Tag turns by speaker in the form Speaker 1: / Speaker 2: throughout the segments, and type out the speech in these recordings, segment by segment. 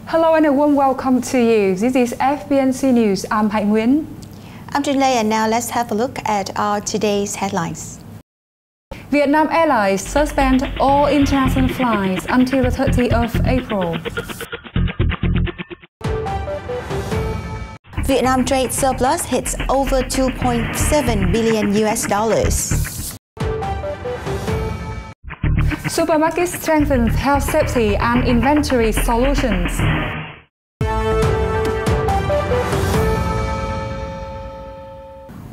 Speaker 1: Hello and a warm welcome to you. This is FBNC News. I'm Hạnh Nguyễn.
Speaker 2: I'm Trinh Lê, and now let's have a look at our today's headlines.
Speaker 1: Vietnam Airlines suspend all international flights until the 30th of April.
Speaker 2: Vietnam trade surplus hits over 2.7 billion US dollars.
Speaker 1: Supermarkets strengthen health safety and inventory solutions.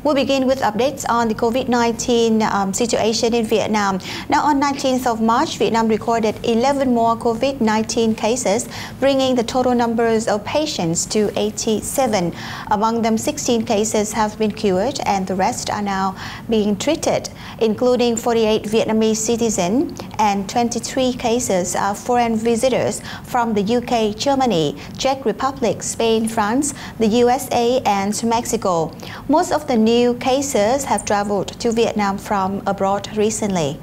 Speaker 2: We'll begin with updates on the COVID-19 situation in Vietnam. Now, on 19th of March, Vietnam recorded 11 more COVID-19 cases, bringing the total numbers of patients to 87. Among them, 16 cases have been cured and the rest are now being treated, including 48 Vietnamese citizens and 23 cases are foreign visitors from the UK, Germany, Czech Republic, Spain, France, the USA and Mexico. Most of the new cases have traveled to Vietnam from abroad recently.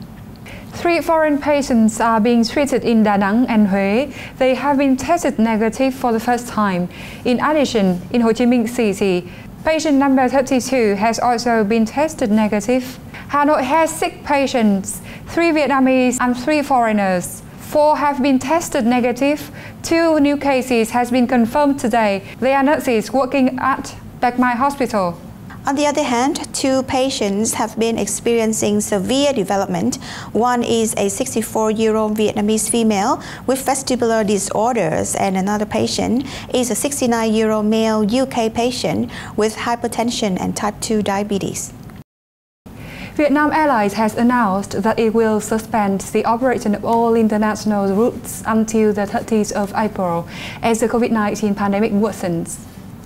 Speaker 1: 3 foreign patients are being treated in Da Nang and Huế. They have been tested negative for the first time. In addition, in Ho Chi Minh City, patient number 32 has also been tested negative. Hanoi has 6 patients, 3 Vietnamese and 3 foreigners. 4 have been tested negative. 2 new cases has been confirmed today. They are nurses working at Bạch Mai Hospital.
Speaker 2: On the other hand, 2 patients have been experiencing severe development. One is a 64-year-old Vietnamese female with vestibular disorders, and another patient is a 69-year-old male UK patient with hypertension and type 2 diabetes.
Speaker 1: Vietnam Airlines has announced that it will suspend the operation of all international routes until the 30th of April as the COVID-19 pandemic worsens.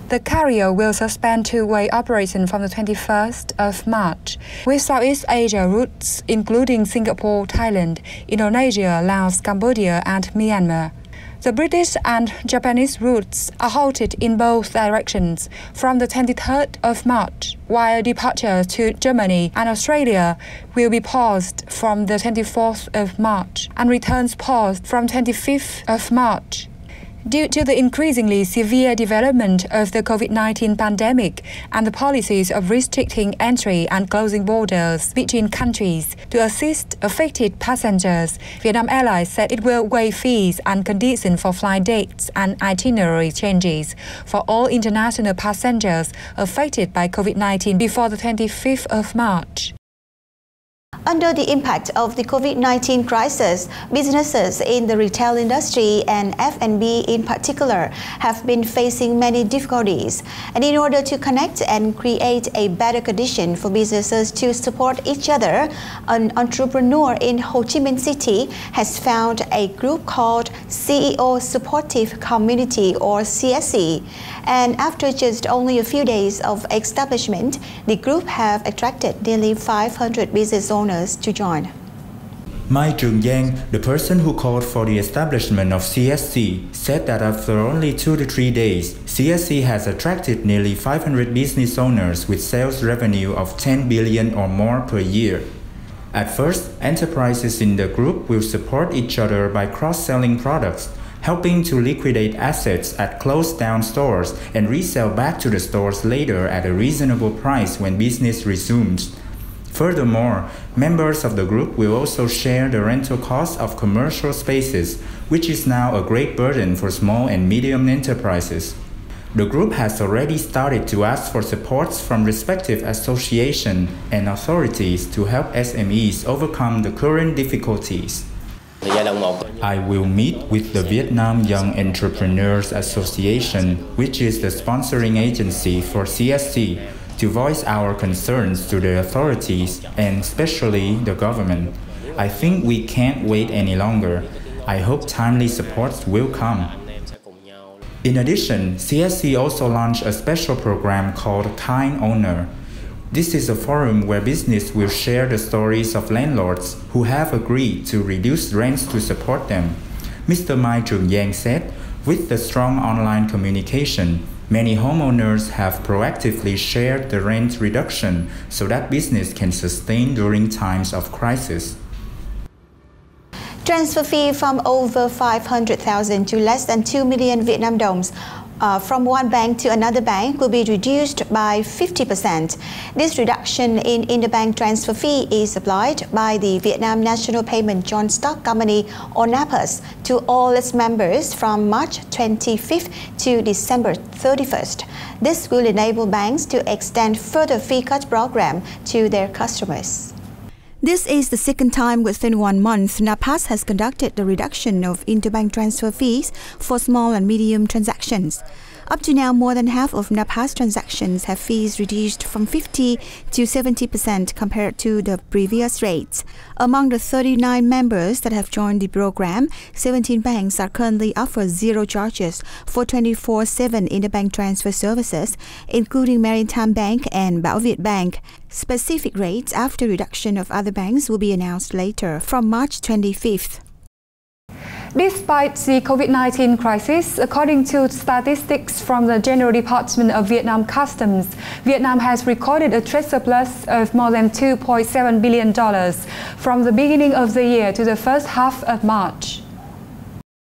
Speaker 1: The carrier will suspend two-way operation from the 21st of March, with Southeast Asia routes including Singapore, Thailand, Indonesia, Laos, Cambodia and Myanmar. The British and Japanese routes are halted in both directions from the 23rd of March, while departures to Germany and Australia will be paused from the 24th of March and returns paused from 25th of March. Due to the increasingly severe development of the COVID-19 pandemic and the policies of restricting entry and closing borders between countries to assist affected passengers, Vietnam Airlines said it will waive fees and conditions for flight dates and itinerary changes for all international passengers affected by COVID-19 before the 25th of March.
Speaker 2: Under the impact of the COVID-19 crisis, businesses in the retail industry and F&B in particular have been facing many difficulties. And in order to connect and create a better condition for businesses to support each other, an entrepreneur in Ho Chi Minh City has found a group called CEO Supportive Community, or CSC. And after just only a few days of establishment, the group have attracted nearly 500 business owners to join.
Speaker 3: Mai Trung Giang, the person who called for the establishment of CSC, said that after only 2 to 3 days, CSC has attracted nearly 500 business owners with sales revenue of 10 billion or more per year. At first, enterprises in the group will support each other by cross-selling products, helping to liquidate assets at closed-down stores and resell back to the stores later at a reasonable price when business resumes. Furthermore, members of the group will also share the rental costs of commercial spaces, which is now a great burden for small and medium enterprises. The group has already started to ask for supports from respective associations and authorities to help SMEs overcome the current difficulties. I will meet with the Vietnam Young Entrepreneurs Association, which is the sponsoring agency for CSC, to voice our concerns to the authorities and especially the government. I think we can't wait any longer. I hope timely supports will come. In addition, CSC also launched a special program called Kind Owner. This is a forum where business will share the stories of landlords who have agreed to reduce rents to support them. Mr. Mai Trung Giang said, with the strong online communication, many homeowners have proactively shared the rent reduction so that business can sustain during times of crisis.
Speaker 2: Transfer fee from over 500,000 to less than 2 million Vietnam dongs from one bank to another bank will be reduced by 50%. This reduction in interbank transfer fee is applied by the Vietnam National Payment Joint Stock Company or NAPAS to all its members from March 25th to December 31st. This will enable banks to extend further fee cut program to their customers. This is the second time within 1 month NAPAS has conducted the reduction of interbank transfer fees for small and medium transactions. Up to now, more than half of NAPAS transactions have fees reduced from 50 to 70% compared to the previous rates. Among the 39 members that have joined the program, 17 banks are currently offer zero charges for 24/7 interbank transfer services, including Maritime Bank and Bảo Việt Bank. Specific rates after reduction of other banks will be announced later from March 25th.
Speaker 1: Despite the COVID-19 crisis, according to statistics from the General Department of Vietnam Customs, Vietnam has recorded a trade surplus of more than $2.7 billion from the beginning of the year to the first half of March.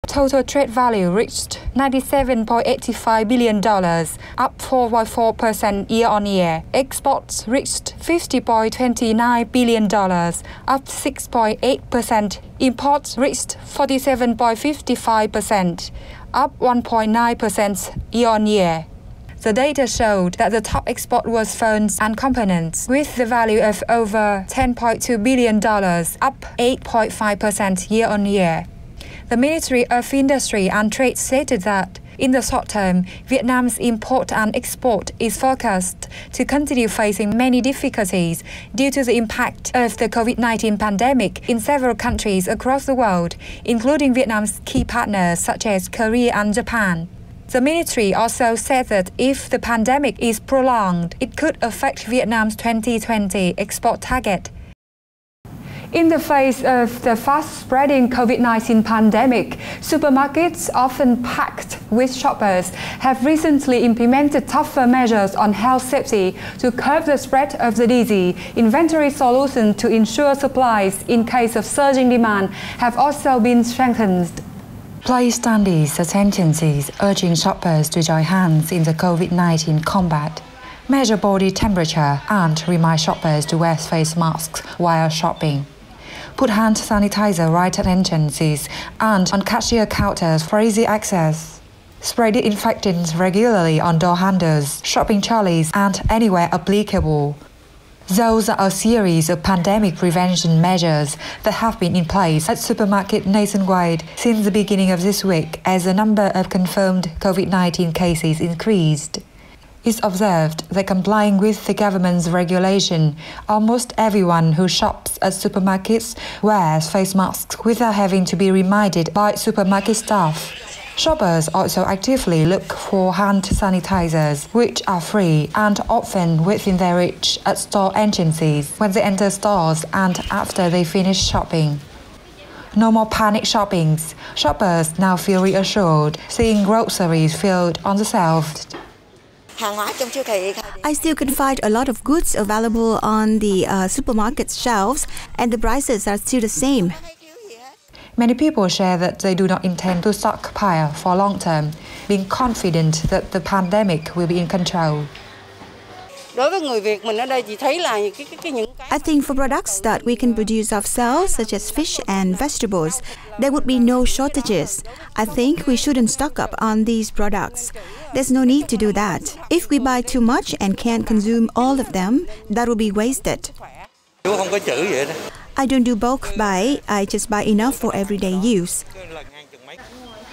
Speaker 1: Total trade value reached $97.85 billion, up 4.4% year-on-year. Exports reached $50.29 billion, up 6.8%. Imports reached 47.55%, up 1.9% year-on-year. The data showed that the top export was phones and components, with the value of over $10.2 billion, up 8.5% year-on-year. The Ministry of Industry and Trade stated that, in the short term, Vietnam's import and export is forecast to continue facing many difficulties due to the impact of the COVID-19 pandemic in several countries across the world, including Vietnam's key partners such as Korea and Japan. The ministry also said that if the pandemic is prolonged, it could affect Vietnam's 2020 export target. In the face of the fast-spreading COVID-19 pandemic, supermarkets, often packed with shoppers, have recently implemented tougher measures on health safety to curb the spread of the disease. Inventory solutions to ensure supplies in case of surging demand have also been strengthened. Place standees at agencies urging shoppers to join hands in the COVID-19 combat, measure body temperature, and remind shoppers to wear face masks while shopping. Put hand sanitizer right at entrances and on cashier counters for easy access. Spray disinfectants regularly on door handles, shopping trolleys, and anywhere applicable. Those are a series of pandemic prevention measures that have been in place at supermarkets nationwide since the beginning of this week as the number of confirmed COVID-19 cases increased. It's observed that complying with the government's regulation, almost everyone who shops at supermarkets wears face masks without having to be reminded by supermarket staff. Shoppers also actively look for hand sanitizers, which are free and often within their reach at store entrances when they enter stores and after they finish shopping. No more panic shoppings. Shoppers now feel reassured, seeing groceries filled on the shelves.
Speaker 2: I still can find a lot of goods available on the supermarket shelves, and the prices are still the same.
Speaker 1: Many people share that they do not intend to stockpile for long term, being confident that the pandemic will be in control.
Speaker 2: I think for products that we can produce ourselves, such as fish and vegetables, there would be no shortages. I think we shouldn't stock up on these products. There's no need to do that. If we buy too much and can't consume all of them, that will be wasted. I don't do bulk buy, I just buy enough for everyday use.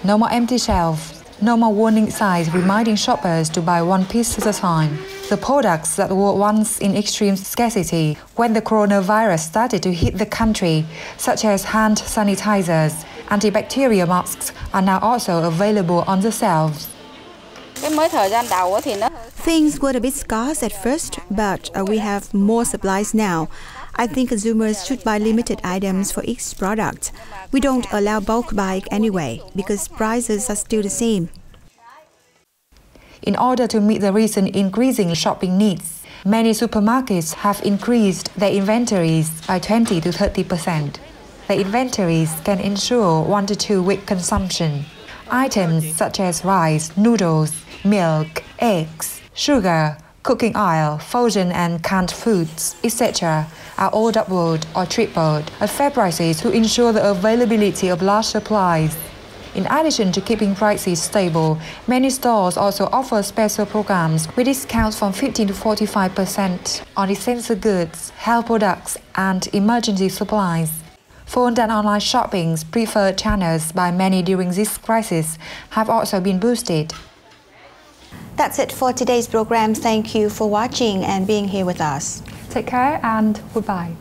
Speaker 1: No more empty shelves. No more warning signs reminding shoppers to buy one piece at a time. The products that were once in extreme scarcity when the coronavirus started to hit the country, such as hand sanitizers, antibacterial masks, are now also available on the shelves.
Speaker 2: Things were a bit scarce at first, but we have more supplies now. I think consumers should buy limited items for each product. We don't allow bulk buying anyway, because prices are still the same.
Speaker 1: In order to meet the recent increasing shopping needs, many supermarkets have increased their inventories by 20 to 30%.
Speaker 4: the inventories can ensure 1 to 2 week consumption. Items such as rice, noodles, milk, eggs, sugar, cooking oil, frozen and canned foods, etc. are all doubled or tripled at fair prices to ensure the availability of large supplies. In addition to keeping prices stable, many stores also offer special programs with discounts from 15 to 45% on essential goods, health products, and emergency supplies. Phone and online shopping's preferred channels by many during this crisis have also been boosted.
Speaker 2: That's it for today's program. Thank you for watching and being here with us.
Speaker 1: Take care and goodbye.